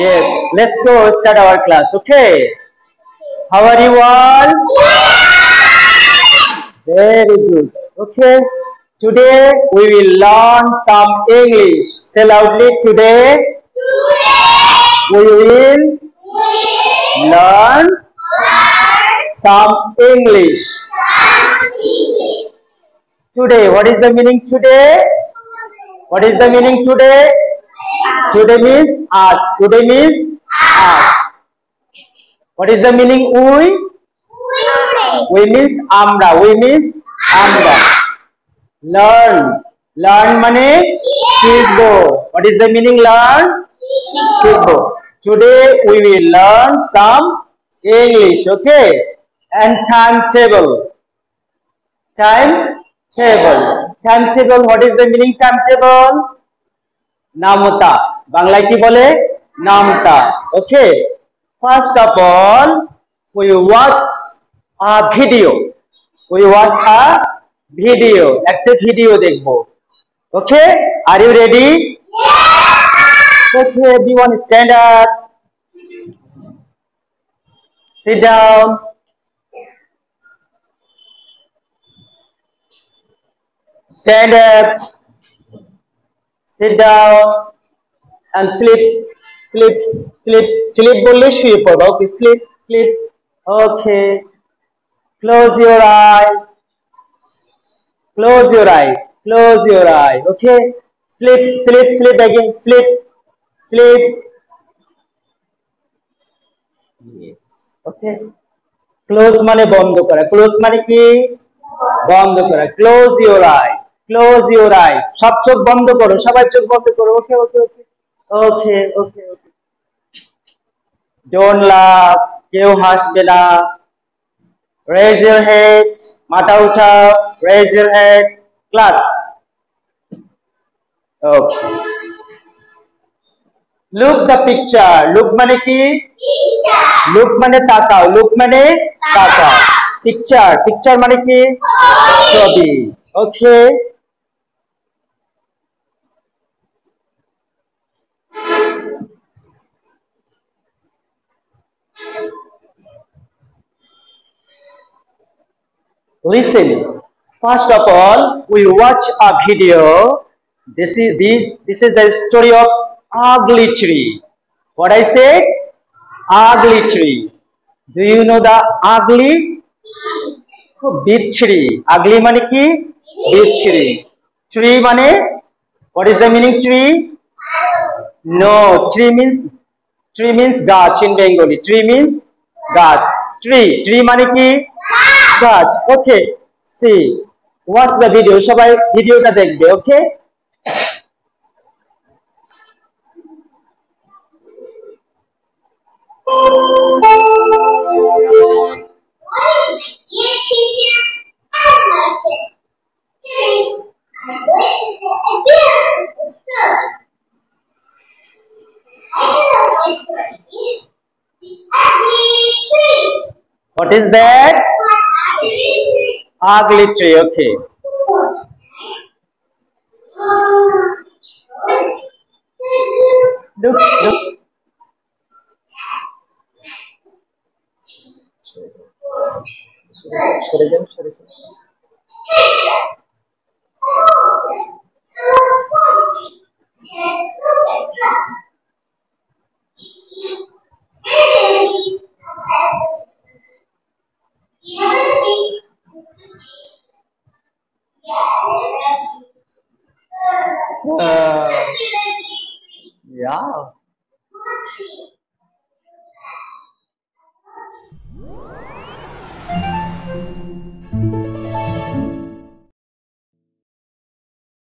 Yes, let's go start our class. Okay. How are you all? Very good. Okay. Today we will learn some English. Say loudly. Today we will learn some English. Today. What is the meaning today? What is the meaning today? Today means us. Today means us. What is the meaning we? We means amra. We means amra. Learn. Learn mane shikbo. What is the meaning learn? Shikbo. Today we will learn some English. Okay. And timetable. Timetable. Timetable. What is the meaning timetable? Namota. Bangla ki bole? Namta. Okay. First of all, we watch a video. We watch a video. একটা video দেখবো. Okay? Are you ready? Yeah! Okay, everyone stand up. Sit down. Stand up. Sit down. And sleep. Sleep. Sleep. Sleep বললে শুয়ে পড়বা. Okay, sleep. Sleep. Okay. Close your eye. Close your eye. Close your eye. Okay. Sleep. Sleep. Sleep again. Sleep. Sleep. Yes. Okay. Close মানে বন্ধ করা. Close মানে কি? বন্ধ করা. Close your eye. Close your eye. সব চোখ বন্ধ করো. সবাই চোখ বন্ধ করো. Okay. Okay. Okay. Okay. Okay. Okay. Don't laugh. কেউ হাসবে না. Raise your head. মাথা উঠাও. Raise your head. Class. Okay. Look the picture. Look মানে কি? Picture. Look মানে তাকাও. Look মানে তাকাও. Picture. Picture মানে কি? ছবি. Okay. Listen. First of all, we watch a video. This is the story of ugly tree. What I said? Ugly tree. Do you know the ugly? Bichri. Ugly mane ki? Bichri. Tree mane? What is the meaning tree? No. Tree means gach in Bengali. Tree means gach. Tree mane ki? Gach. Okay. See. Watch the video. Shobai video ta dekhbe. Okay. What is that? Ugly tree. Okay. Look. Sorry. Yeah.